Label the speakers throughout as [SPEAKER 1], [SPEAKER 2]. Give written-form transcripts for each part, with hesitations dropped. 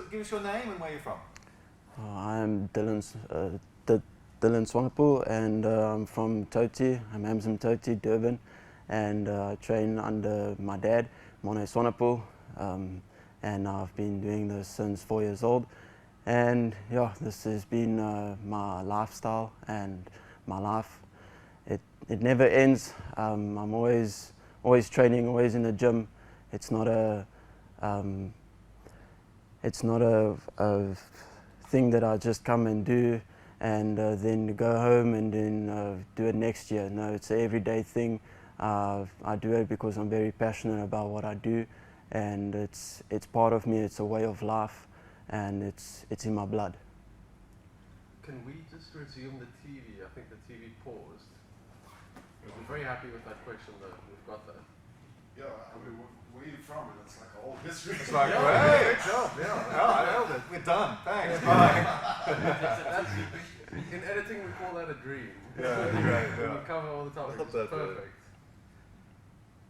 [SPEAKER 1] give us your name and where you're from.
[SPEAKER 2] I'm Dylan Swanepoel, and I'm from Toti. I'm Amzim Toti, Durban, and I train under my dad, Morne Swanepoel, and I've been doing this since 4 years old. And yeah, this has been my lifestyle and my life. It never ends. I'm always training, always in the gym. It's not a thing that I just come and do and then go home and then do it next year. No, it's an everyday thing. I do it because I'm very passionate about what I do, and it's part of me. It's a way of life, and it's in my blood.
[SPEAKER 3] Can we just resume the TV? I think the TV paused. I'm very happy with that question though. We've got that.
[SPEAKER 4] Yeah, I mean, where are you from? And it's like a whole history.
[SPEAKER 1] It's like, hey, good job. Yeah, I nailed it. We're done. Thanks. Bye.
[SPEAKER 3] In editing, we call that a dream.
[SPEAKER 1] Yeah, right. Yeah.
[SPEAKER 3] We cover all the topics.
[SPEAKER 1] That
[SPEAKER 3] Perfect.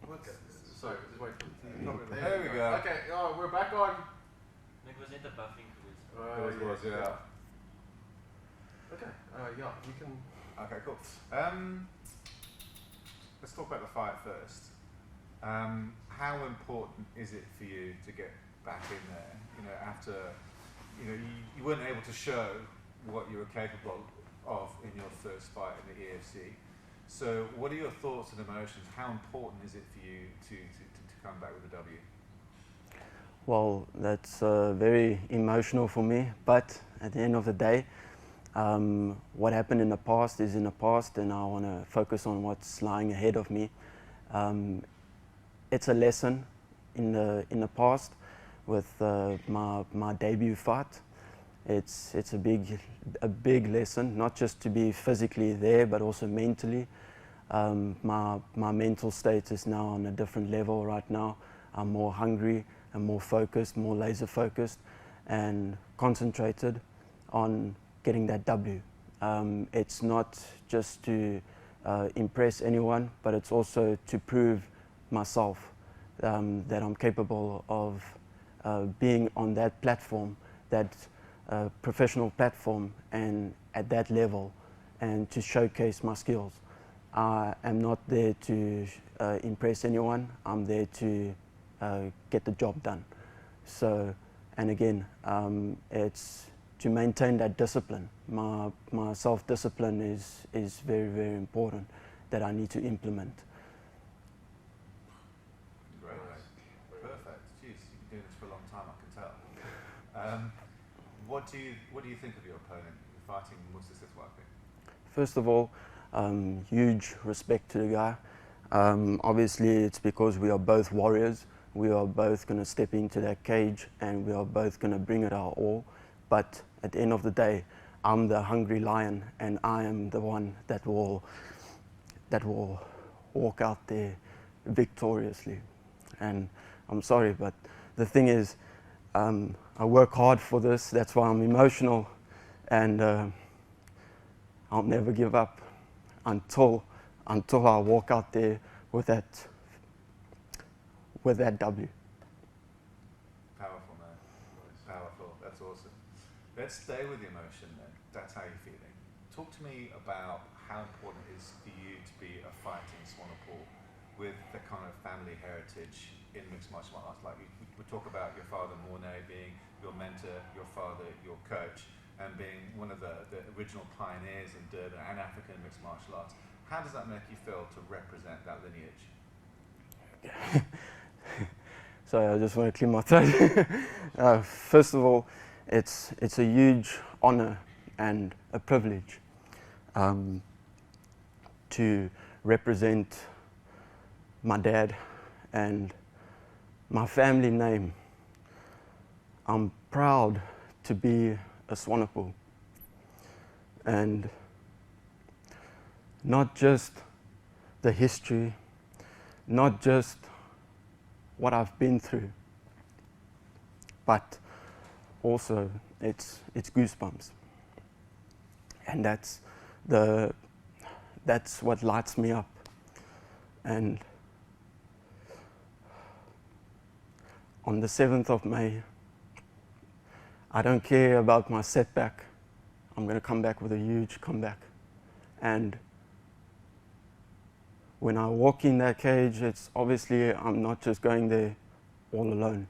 [SPEAKER 3] Okay. Sorry, just wait for the TV.
[SPEAKER 1] There we go.
[SPEAKER 3] Okay, we're back on.
[SPEAKER 5] Ek was net 'n buffing geweest.
[SPEAKER 1] It was, yeah.
[SPEAKER 3] Okay, yeah, we can.
[SPEAKER 1] Okay, cool. Let's talk about the fight first. How important is it for you to get back in there? You know, after you weren't able to show what you were capable of in your first fight in the EFC. So, what are your thoughts and emotions? How important is it for you to come back with a W?
[SPEAKER 2] Well, that's very emotional for me, but at the end of the day, what happened in the past is in the past, and I want to focus on what's lying ahead of me. It's a lesson in the past with my debut fight. It's a big lesson, not just to be physically there, but also mentally. My mental state is now on a different level right now. I'm more hungry and more focused, more laser focused, and concentrated on getting that W. It's not just to impress anyone, but it's also to prove myself that I'm capable of being on that platform, that professional platform, and at that level, and to showcase my skills. I am not there to impress anyone. I'm there to get the job done. So, and again, it's to maintain that discipline. My self-discipline is very, very important that I need to implement.
[SPEAKER 1] Great. Perfect. Jeez, you've been doing this for a long time, I can tell. What do you think of your opponent? You're fighting Musa Setwape.
[SPEAKER 2] First of all, huge respect to the guy. Obviously, it's because we are both warriors. We are both going to step into that cage, and we are both going to bring it our all. But at the end of the day, I'm the hungry lion, and I am the one that will walk out there victoriously. And I'm sorry, but the thing is, I work hard for this. That's why I'm emotional, and I'll never give up until I walk out there with that W.
[SPEAKER 1] Powerful, man. Powerful. That's awesome. Let's stay with the emotion then. That's how you're feeling. Talk to me about how important it is for you to be a fighting Swanepoel with the kind of family heritage in mixed martial arts. Like we talk about your father Morne being your mentor, your father, your coach, and being one of the original pioneers in Durban and African mixed martial arts. How does that make you feel to represent that lineage?
[SPEAKER 2] Sorry, I just want to clear my throat. First of all, it's a huge honor and a privilege to represent my dad and my family name. I'm proud to be a Swanepoel, and not just the history, not just what I've been through, but also it's goosebumps, and that's what lights me up. And on the 7th of May, I don't care about my setback. I'm going to come back with a huge comeback. And when I walk in that cage, it's obviously I'm not just going there all alone.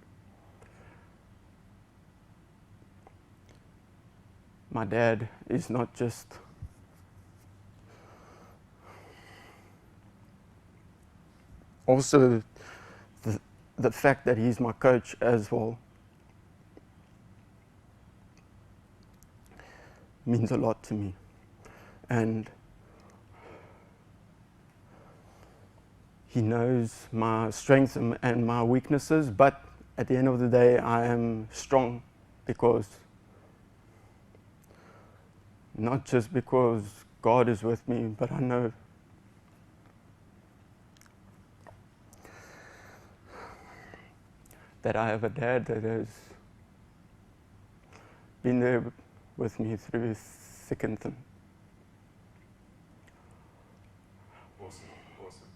[SPEAKER 2] My dad is not just also the fact that he's my coach as well means a lot to me. And he knows my strengths and my weaknesses, but at the end of the day, I am strong because, not just because God is with me, but I know that I have a dad that has been there with me through thick and thin.
[SPEAKER 1] Awesome, awesome.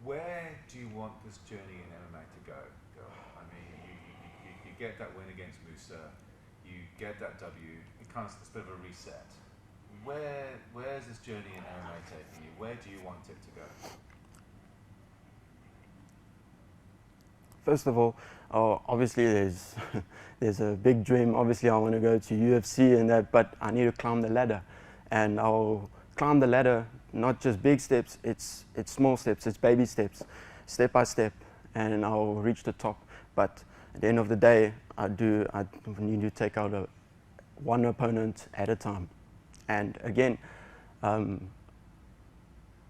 [SPEAKER 1] Where do you want this journey in MMA to go? I mean, you get that win against Musa, you get that W, it kind of, it's a bit of a reset. Where's this journey in MMA taking you? Where do you want it to go?
[SPEAKER 2] First of all, obviously there's a big dream. Obviously I want to go to UFC and that, but I need to climb the ladder. And I'll climb the ladder, not just big steps, it's small steps, it's baby steps, step by step, and I'll reach the top. But at the end of the day, I need to take out one opponent at a time. And again, I'm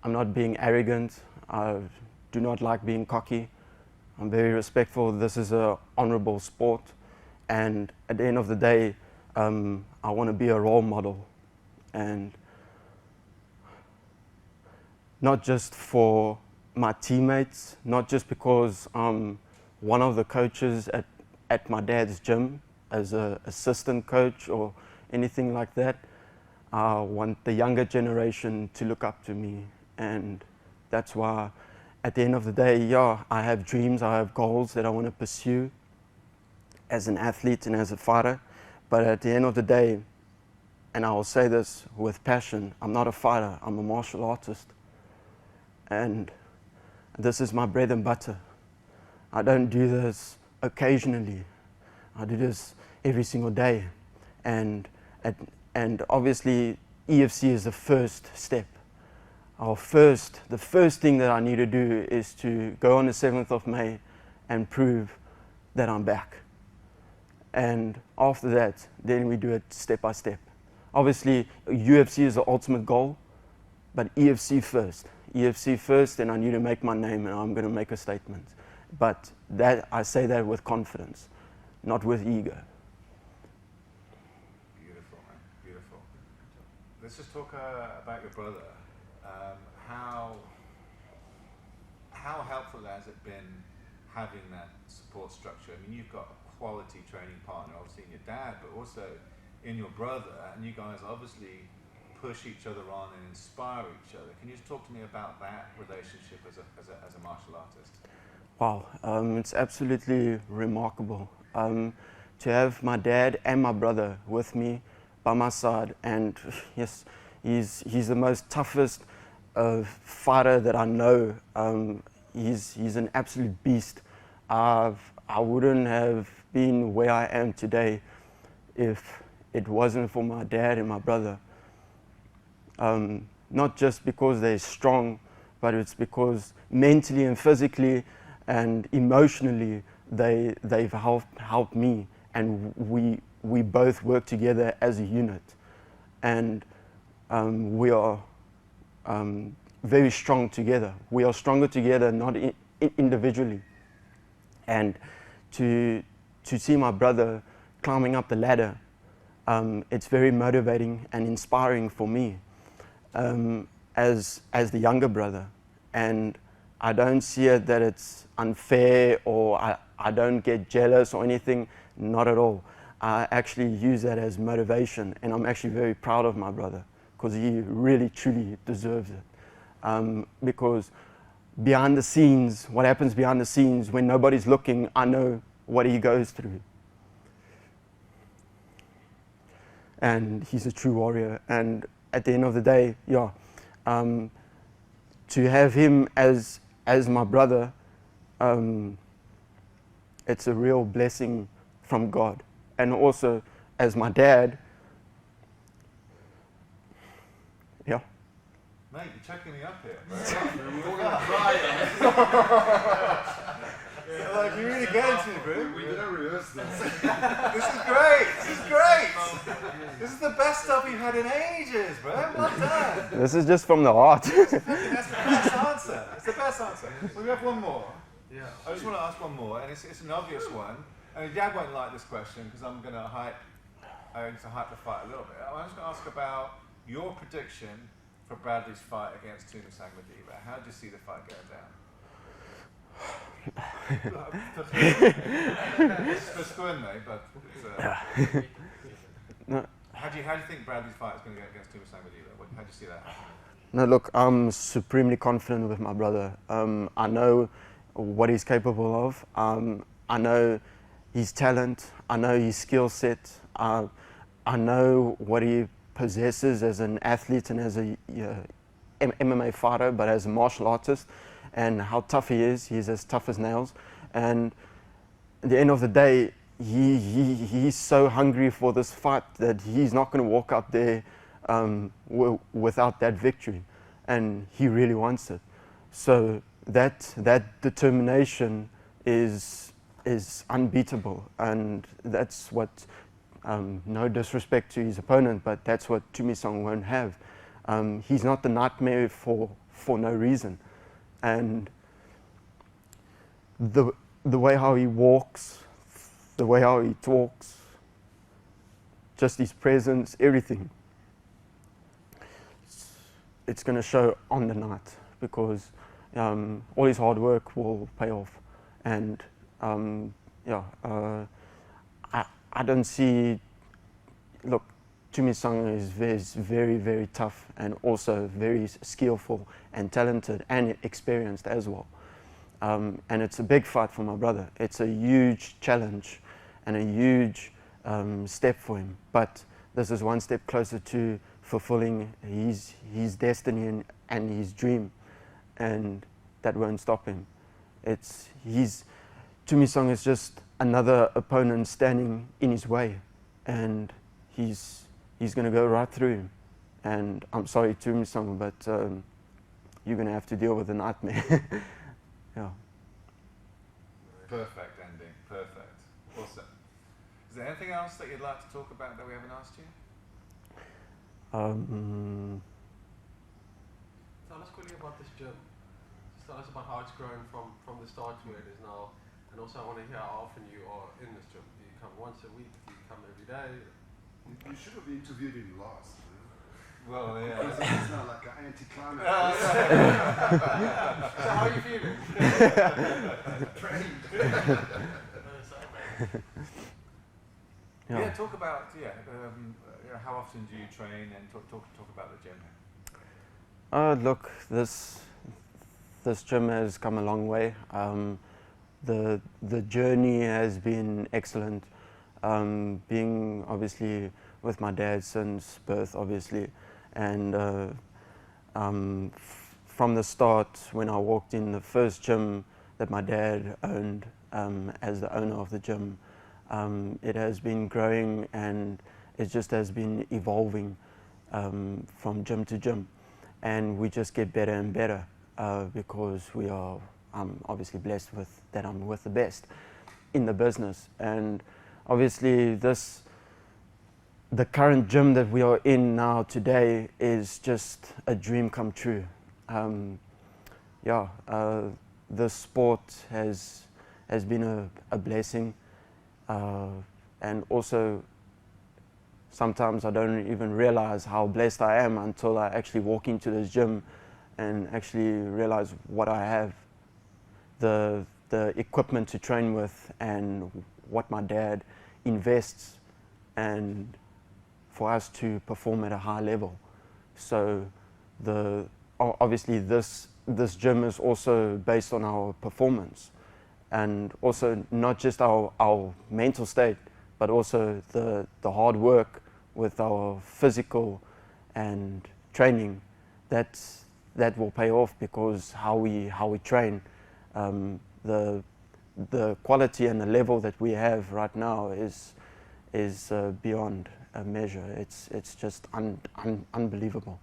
[SPEAKER 2] not being arrogant, I do not like being cocky. I'm very respectful. This is an honorable sport, and at the end of the day, I want to be a role model, and not just for my teammates, not just because I'm one of the coaches at my dad's gym as an assistant coach or anything like that. I want the younger generation to look up to me, and that's why at the end of the day, yeah, I have dreams, I have goals that I want to pursue as an athlete and as a fighter. But at the end of the day, and I will say this with passion, I'm not a fighter, I'm a martial artist. And this is my bread and butter. I don't do this occasionally. I do this every single day. And obviously, EFC is the first step. The first thing that I need to do is to go on the 7th of May and prove that I'm back. And after that, then we do it step by step. Obviously, UFC is the ultimate goal, but EFC first. EFC first, and I need to make my name, and I'm going to make a statement. But that I say that with confidence, not with ego.
[SPEAKER 1] Beautiful, man, beautiful. Let's just talk about your brother. How helpful has it been having that support structure? I mean, you've got a quality training partner, obviously in your dad, but also in your brother, and you guys obviously push each other on and inspire each other. Can you just talk to me about that relationship as a martial artist?
[SPEAKER 2] Wow, it's absolutely remarkable to have my dad and my brother with me by my side, and yes, he's the most toughest fighter that I know. He's an absolute beast. I wouldn't have been where I am today if it wasn't for my dad and my brother. Not just because they're strong, but it's because mentally and physically and emotionally they've helped me, and we both work together as a unit, and we are very strong together. We are stronger together, not individually. And to see my brother climbing up the ladder, it's very motivating and inspiring for me as the younger brother. And I don't see it that it's unfair, or I don't get jealous or anything, not at all. I actually use that as motivation, and I'm actually very proud of my brother, because he really truly deserves it. Because behind the scenes, what happens behind the scenes when nobody's looking, I know what he goes through. and he's a true warrior. And at the end of the day, yeah, to have him as my brother, it's a real blessing from God. And also as my dad, yeah.
[SPEAKER 1] Mate, you're choking me up here.
[SPEAKER 4] We're gonna cry.
[SPEAKER 1] Like, you're really getting to me, bro.
[SPEAKER 4] We didn't rehearse this.
[SPEAKER 1] This is great. This is great. This is the best stuff we've had in ages, bro. Well done.
[SPEAKER 2] This is just from the heart.
[SPEAKER 1] That's the best answer. It's the best answer. So we have one more.
[SPEAKER 3] Yeah.
[SPEAKER 1] I just want to ask one more, and it's an obvious one. And Jag won't like this question because I'm going to hype the fight a little bit. I'm just going to ask about your prediction for Bradley's fight against Musa Setwape. How do you see the fight going down? It's good, mate, but
[SPEAKER 2] No.
[SPEAKER 1] how do you think Bradley's fight is going to go against Musa Setwape? How do you see that happening?
[SPEAKER 2] No, look, I'm supremely confident with my brother. I know what he's capable of. I know his talent. I know his skill set. I know what he possesses as an athlete and as a MMA fighter, but as a martial artist, and how tough he is. He's as tough as nails. And at the end of the day, he's so hungry for this fight that he's not going to walk out there without that victory, and he really wants it. So that determination is unbeatable, and that's what, no disrespect to his opponent, but that's what Musa won't have. He's not the nightmare for no reason, and the way how he walks, the way how he talks, just his presence, everything, it's going to show on the night, because all his hard work will pay off. And I don't see, look, Musa is very, very tough, and also very skillful and talented and experienced as well. And it's a big fight for my brother. It's a huge challenge and a huge step for him. But this is one step closer to fulfilling his destiny and his dream, and that won't stop him. Musa is just another opponent standing in his way, and he's going to go right through him. And I'm sorry, Musa, but you're going to have to deal with the nightmare. Yeah.
[SPEAKER 1] Perfect ending. Perfect. Awesome. Is there anything else that you'd like to talk about that we haven't asked you?
[SPEAKER 3] Tell us quickly about this gym. Just tell us about how it's grown from the start to where it is now. And also I want to hear how often you are in this gym. Do you come once a week? Do you come every day?
[SPEAKER 4] You should have interviewed him last.
[SPEAKER 1] Well, yeah.
[SPEAKER 4] Because it's not like an anti-climax.
[SPEAKER 3] So how are you feeling?
[SPEAKER 4] Trained.
[SPEAKER 1] Yeah, talk about how often do you train, and talk about the gym.
[SPEAKER 2] Look, this gym has come a long way. The journey has been excellent. Being obviously with my dad since birth, obviously, and from the start, when I walked in the first gym that my dad owned as the owner of the gym, it has been growing, and it just has been evolving from gym to gym, and we just get better and better because I'm obviously blessed with that I'm with the best in the business. And obviously the current gym that we are in now today is just a dream come true. This sport has been a blessing, and also sometimes I don't even realize how blessed I am until I actually walk into this gym and actually realize what I have, the equipment to train with, and what my dad invests and for us to perform at a high level. So obviously this gym is also based on our performance, and also not just our mental state, but also the hard work with our physical and training, that will pay off, because how we train, the quality and the level that we have right now is beyond a measure. It's just unbelievable.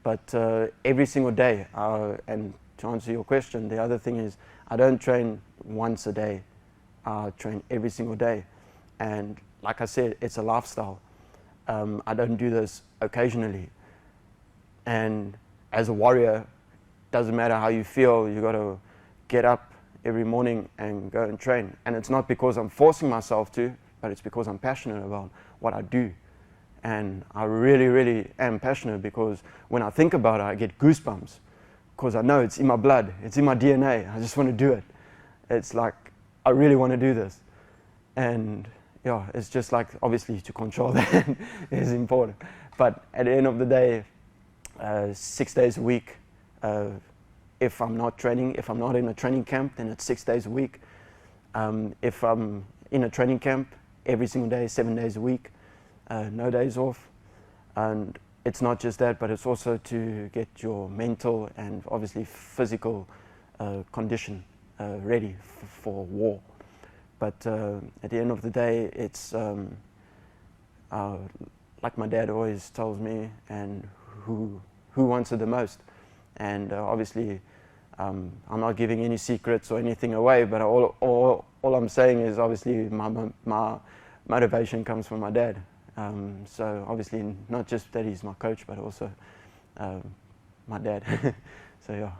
[SPEAKER 2] But every single day, and to answer your question, the other thing is I don't train once a day. I train every single day, and like I said, it's a lifestyle. I don't do this occasionally. And as a warrior, doesn't matter how you feel, you got to get up every morning and go and train. And it's not because I'm forcing myself to, but it's because I'm passionate about what I do. And I really, really am passionate, because when I think about it, I get goosebumps, because I know it's in my blood, it's in my DNA. I just want to do it. It's like, I really want to do this. And yeah, it's just like, obviously to control that is important. But at the end of the day, 6 days a week. If I'm not training, if I'm not in a training camp, then it's 6 days a week. If I'm in a training camp, every single day, 7 days a week, no days off. And it's not just that, but it's also to get your mental and obviously physical condition ready for war. But at the end of the day, it's like my dad always tells me, and who wants it the most. And obviously, I'm not giving any secrets or anything away, but all I'm saying is obviously my motivation comes from my dad. So obviously not just that he's my coach, but also my dad. So yeah.